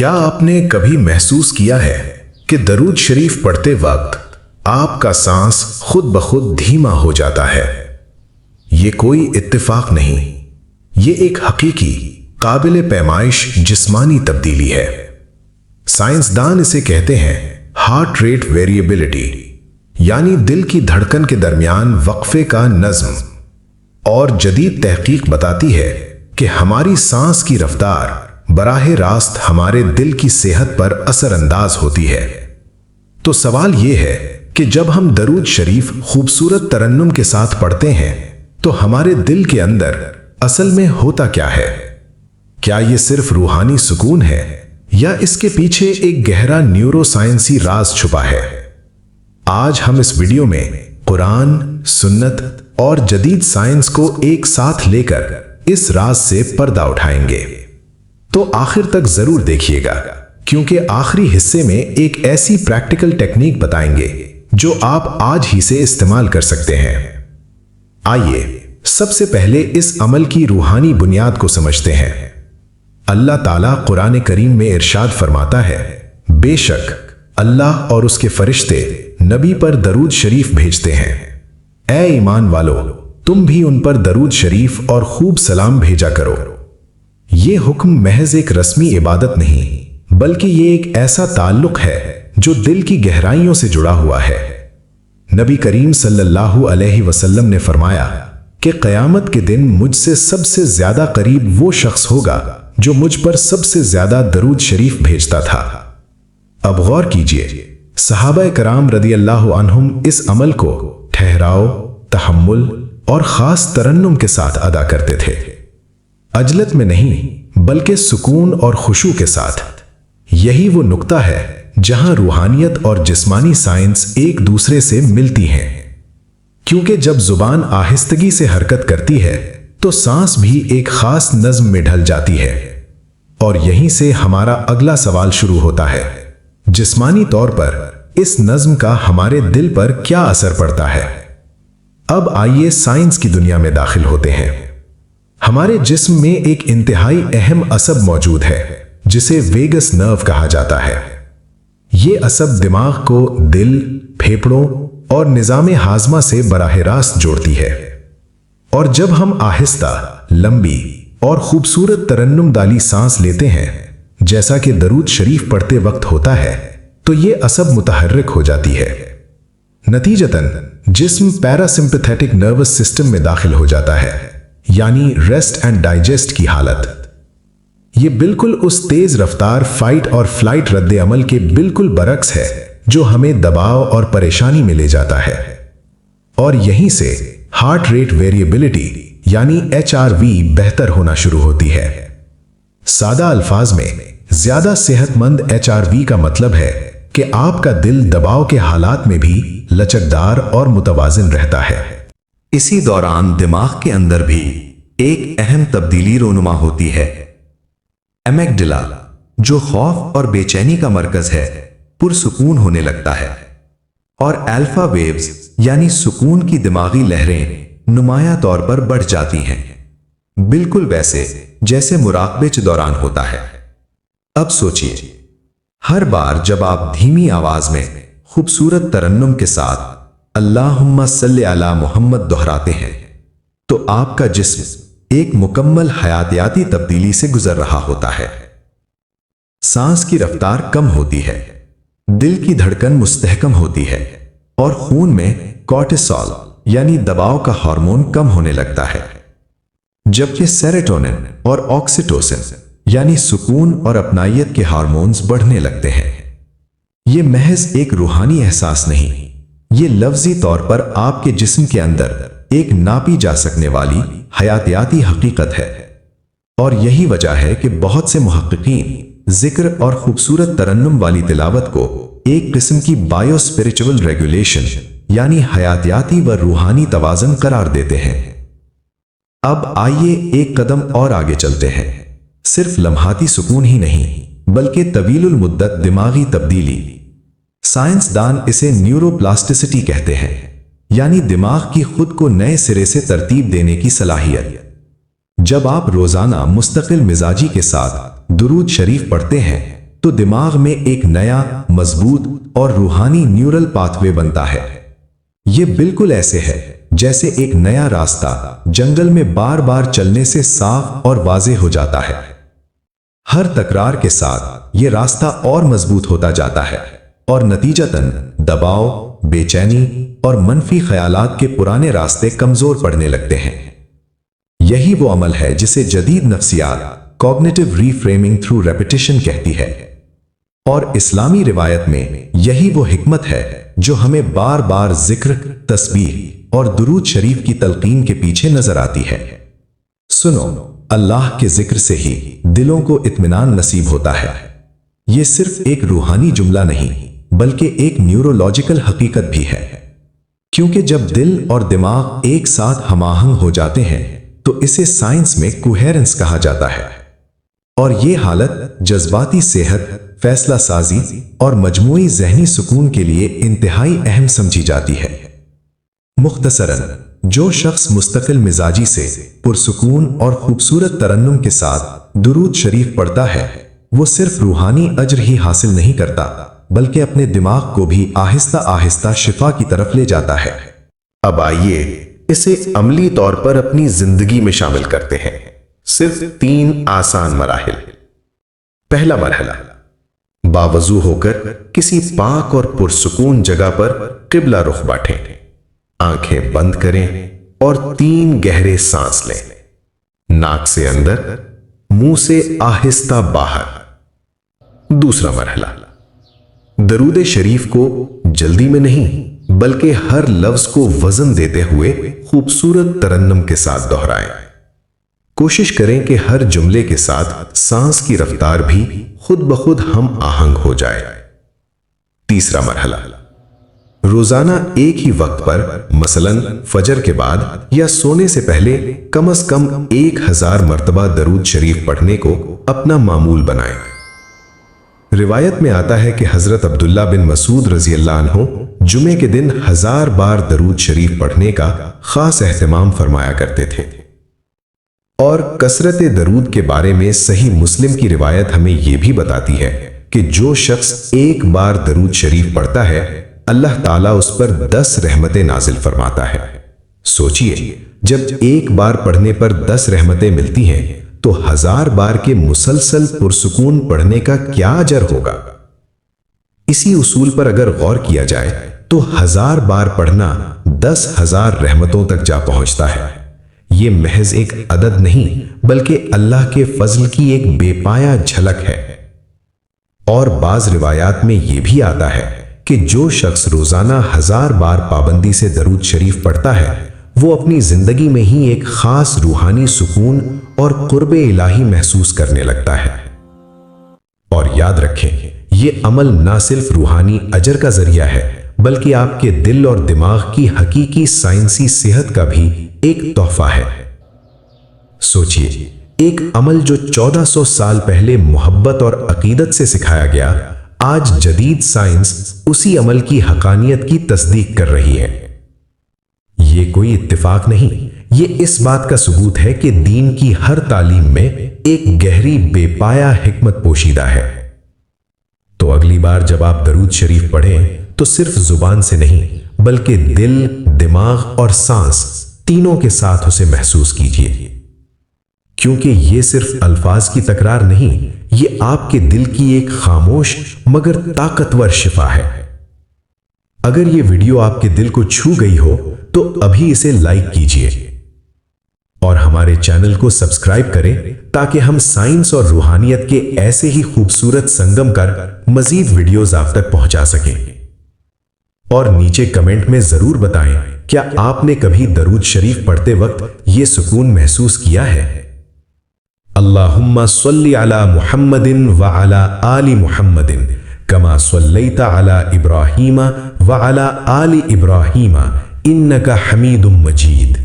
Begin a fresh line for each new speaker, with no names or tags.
کیا آپ نے کبھی محسوس کیا ہے کہ درود شریف پڑھتے وقت آپ کا سانس خود بخود دھیما ہو جاتا ہے؟ یہ کوئی اتفاق نہیں، یہ ایک حقیقی قابل پیمائش جسمانی تبدیلی ہے۔ سائنسدان اسے کہتے ہیں ہارٹ ریٹ ویریبلٹی، یعنی دل کی دھڑکن کے درمیان وقفے کا نظم۔ اور جدید تحقیق بتاتی ہے کہ ہماری سانس کی رفتار براہ راست ہمارے دل کی صحت پر اثر انداز ہوتی ہے۔ تو سوال یہ ہے کہ جب ہم درود شریف خوبصورت ترنم کے ساتھ پڑھتے ہیں تو ہمارے دل کے اندر اصل میں ہوتا کیا ہے؟ کیا یہ صرف روحانی سکون ہے یا اس کے پیچھے ایک گہرا نیورو سائنسی راز چھپا ہے؟ آج ہم اس ویڈیو میں قرآن، سنت اور جدید سائنس کو ایک ساتھ لے کر اس راز سے پردہ اٹھائیں گے۔ تو آخر تک ضرور دیکھیے گا، کیونکہ آخری حصے میں ایک ایسی پریکٹیکل ٹیکنیک بتائیں گے جو آپ آج ہی سے استعمال کر سکتے ہیں۔ آئیے سب سے پہلے اس عمل کی روحانی بنیاد کو سمجھتے ہیں۔ اللہ تعالیٰ قرآن کریم میں ارشاد فرماتا ہے، بے شک اللہ اور اس کے فرشتے نبی پر درود شریف بھیجتے ہیں۔ اے ایمان والو، تم بھی ان پر درود شریف اور خوب سلام بھیجا کرو۔ یہ حکم محض ایک رسمی عبادت نہیں، بلکہ یہ ایک ایسا تعلق ہے جو دل کی گہرائیوں سے جڑا ہوا ہے۔ نبی کریم صلی اللہ علیہ وسلم نے فرمایا کہ قیامت کے دن مجھ سے سب سے زیادہ قریب وہ شخص ہوگا جو مجھ پر سب سے زیادہ درود شریف بھیجتا تھا۔ اب غور کیجئے، صحابہ کرام رضی اللہ عنہم اس عمل کو ٹھہراؤ، تحمل اور خاص ترنم کے ساتھ ادا کرتے تھے، عجلت میں نہیں بلکہ سکون اور خشوع کے ساتھ۔ یہی وہ نقطہ ہے جہاں روحانیت اور جسمانی سائنس ایک دوسرے سے ملتی ہیں، کیونکہ جب زبان آہستگی سے حرکت کرتی ہے تو سانس بھی ایک خاص نظم میں ڈھل جاتی ہے۔ اور یہیں سے ہمارا اگلا سوال شروع ہوتا ہے، جسمانی طور پر اس نظم کا ہمارے دل پر کیا اثر پڑتا ہے؟ اب آئیے سائنس کی دنیا میں داخل ہوتے ہیں۔ ہمارے جسم میں ایک انتہائی اہم عصب موجود ہے جسے ویگس نرو کہا جاتا ہے۔ یہ عصب دماغ کو دل، پھیپھڑوں اور نظام ہاضمہ سے براہ راست جوڑتی ہے۔ اور جب ہم آہستہ، لمبی اور خوبصورت ترنم دالی سانس لیتے ہیں، جیسا کہ درود شریف پڑھتے وقت ہوتا ہے، تو یہ عصب متحرک ہو جاتی ہے۔ نتیجتاً جسم پیراسمپیتھیٹک نروس سسٹم میں داخل ہو جاتا ہے، یعنی ریسٹ اینڈ ڈائجسٹ کی حالت۔ یہ بالکل اس تیز رفتار فائٹ اور فلائٹ رد عمل کے بالکل برعکس ہے جو ہمیں دباؤ اور پریشانی میں لے جاتا ہے۔ اور یہیں سے ہارٹ ریٹ ویریبلٹی یعنی HRV بہتر ہونا شروع ہوتی ہے۔ سادہ الفاظ میں زیادہ صحت مند HRV کا مطلب ہے کہ آپ کا دل دباؤ کے حالات میں بھی لچکدار اور متوازن رہتا ہے۔ اسی دوران دماغ کے اندر بھی ایک اہم تبدیلی رونما ہوتی ہے۔ ایمگڈلا، جو خوف اور بے چینی کا مرکز ہے، پرسکون ہونے لگتا ہے، اور الفا ویوز یعنی سکون کی دماغی لہریں نمایاں طور پر بڑھ جاتی ہیں، بالکل ویسے جیسے مراقبے کے دوران ہوتا ہے۔ اب سوچئے، ہر بار جب آپ دھیمی آواز میں خوبصورت ترنم کے ساتھ اللہم صلی علی محمد دہراتے ہیں تو آپ کا جسم ایک مکمل حیاتیاتی تبدیلی سے گزر رہا ہوتا ہے۔ سانس کی رفتار کم ہوتی ہے، دل کی دھڑکن مستحکم ہوتی ہے، اور خون میں کورٹیسول یعنی دباؤ کا ہارمون کم ہونے لگتا ہے، جبکہ سیروٹونن اور آکسیٹوسن یعنی سکون اور اپنائیت کے ہارمونز بڑھنے لگتے ہیں۔ یہ محض ایک روحانی احساس نہیں، یہ لفظی طور پر آپ کے جسم کے اندر ایک ناپی جا سکنے والی حیاتیاتی حقیقت ہے۔ اور یہی وجہ ہے کہ بہت سے محققین ذکر اور خوبصورت ترنم والی تلاوت کو ایک قسم کی بائیو اسپریچول ریگولیشن یعنی حیاتیاتی و روحانی توازن قرار دیتے ہیں۔ اب آئیے ایک قدم اور آگے چلتے ہیں۔ صرف لمحاتی سکون ہی نہیں بلکہ طویل المدت دماغی تبدیلی۔ سائنسدان اسے نیورو پلاسٹسٹی کہتے ہیں، یعنی دماغ کی خود کو نئے سرے سے ترتیب دینے کی صلاحیت۔ جب آپ روزانہ مستقل مزاجی کے ساتھ درود شریف پڑھتے ہیں
تو دماغ میں ایک نیا مضبوط اور روحانی نیورل پاتھ وے بنتا ہے۔ یہ بالکل ایسے ہے جیسے ایک نیا راستہ جنگل میں بار بار چلنے سے صاف اور واضح ہو جاتا ہے۔ ہر تکرار کے ساتھ یہ راستہ اور مضبوط ہوتا جاتا ہے اور نتیجتاً دباؤ، بے چینی اور منفی خیالات کے پرانے راستے کمزور پڑنے لگتے ہیں۔ یہی وہ عمل ہے جسے جدید نفسیات کوگنیٹو ری فریمنگ تھرو ریپیٹیشن کہتی ہے، اور اسلامی روایت میں یہی وہ حکمت ہے جو ہمیں بار بار ذکر، تسبیح اور درود شریف کی تلقین کے پیچھے نظر آتی ہے۔ سنو، اللہ کے ذکر سے ہی دلوں کو اطمینان نصیب ہوتا ہے۔ یہ صرف ایک روحانی جملہ نہیں بلکہ ایک نیورولوجیکل حقیقت بھی ہے، کیونکہ جب دل اور دماغ ایک ساتھ ہم آہنگ ہو جاتے ہیں تو اسے سائنس میں کوہیرنس کہا جاتا ہے، اور یہ حالت جذباتی صحت، فیصلہ سازی اور مجموعی ذہنی سکون کے لیے انتہائی اہم سمجھی جاتی ہے۔ مختصراً، جو شخص مستقل مزاجی سے پرسکون اور خوبصورت ترنم کے ساتھ درود شریف پڑھتا ہے، وہ صرف روحانی اجر ہی حاصل نہیں کرتا بلکہ اپنے دماغ کو بھی آہستہ آہستہ شفا کی طرف لے جاتا ہے۔
اب آئیے اسے عملی طور پر اپنی زندگی میں شامل کرتے ہیں۔ صرف 3 آسان مراحل۔ پہلا مرحلہ، باوضو ہو کر کسی پاک اور پرسکون جگہ پر قبلہ رخ بیٹھیں، آنکھیں بند کریں اور 3 گہرے سانس لیں، ناک سے اندر، منہ سے آہستہ باہر۔ دوسرا مرحلہ، درود شریف کو جلدی میں نہیں بلکہ ہر لفظ کو وزن دیتے ہوئے خوبصورت ترنم کے ساتھ دہرائیں۔ کوشش کریں کہ ہر جملے کے ساتھ سانس کی رفتار بھی خود بخود ہم آہنگ ہو جائے۔ تیسرا مرحلہ، روزانہ ایک ہی وقت پر مثلاً فجر کے بعد یا سونے سے پہلے کم از کم 1000 مرتبہ درود شریف پڑھنے کو اپنا معمول بنائیں۔ روایت میں آتا ہے کہ حضرت عبداللہ بن مسعود رضی اللہ عنہ جمعے کے دن 1000 بار درود شریف پڑھنے کا خاص اہتمام فرمایا کرتے تھے، اور کثرت درود کے بارے میں صحیح مسلم کی روایت ہمیں یہ بھی بتاتی ہے کہ جو شخص ایک بار درود شریف پڑھتا ہے اللہ تعالیٰ اس پر 10 رحمتیں نازل فرماتا ہے۔ سوچئے، جب ایک بار پڑھنے پر 10 رحمتیں ملتی ہیں تو 1000 بار کے مسلسل پرسکون پڑھنے کا کیا اجر ہوگا؟ اسی اصول پر اگر غور کیا جائے تو 1000 بار پڑھنا 10,000 رحمتوں تک جا پہنچتا ہے۔ یہ محض ایک عدد نہیں بلکہ اللہ کے فضل کی ایک بے پایا جھلک ہے۔ اور بعض روایات میں یہ بھی آتا ہے کہ جو شخص روزانہ 1000 بار پابندی سے درود شریف پڑھتا ہے وہ اپنی زندگی میں ہی ایک خاص روحانی سکون اور قرب الہی محسوس کرنے لگتا ہے۔ اور یاد رکھیں، یہ عمل نہ صرف روحانی اجر کا ذریعہ ہے بلکہ آپ کے دل اور دماغ کی حقیقی سائنسی صحت کا بھی ایک تحفہ ہے۔ سوچئے، ایک عمل جو 1400 سال پہلے محبت اور عقیدت سے سکھایا گیا، آج جدید سائنس اسی عمل کی حقانیت کی تصدیق کر رہی ہے۔ یہ کوئی اتفاق نہیں، یہ اس بات کا ثبوت ہے کہ دین کی ہر تعلیم میں ایک گہری بے پایا حکمت پوشیدہ ہے۔ تو اگلی بار جب آپ درود شریف پڑھیں تو صرف زبان سے نہیں بلکہ دل، دماغ اور سانس تینوں کے ساتھ اسے محسوس کیجیے، کیونکہ یہ صرف الفاظ کی تکرار نہیں، یہ آپ کے دل کی ایک خاموش مگر طاقتور شفا ہے۔ اگر یہ ویڈیو آپ کے دل کو چھو گئی ہو تو ابھی اسے لائک کیجیے اور ہمارے چینل کو سبسکرائب کریں تاکہ ہم سائنس اور روحانیت کے ایسے ہی خوبصورت سنگم کر مزید ویڈیوز آپ تک پہنچا سکیں۔ اور نیچے کمنٹ میں ضرور بتائیں، کیا آپ نے کبھی درود شریف پڑھتے وقت یہ سکون محسوس کیا ہے؟ اللہم صلی علی محمد وعلی آل محمد کما صلیت علی ابراہیم وعلی آل ابراہیم انک حمید مجید۔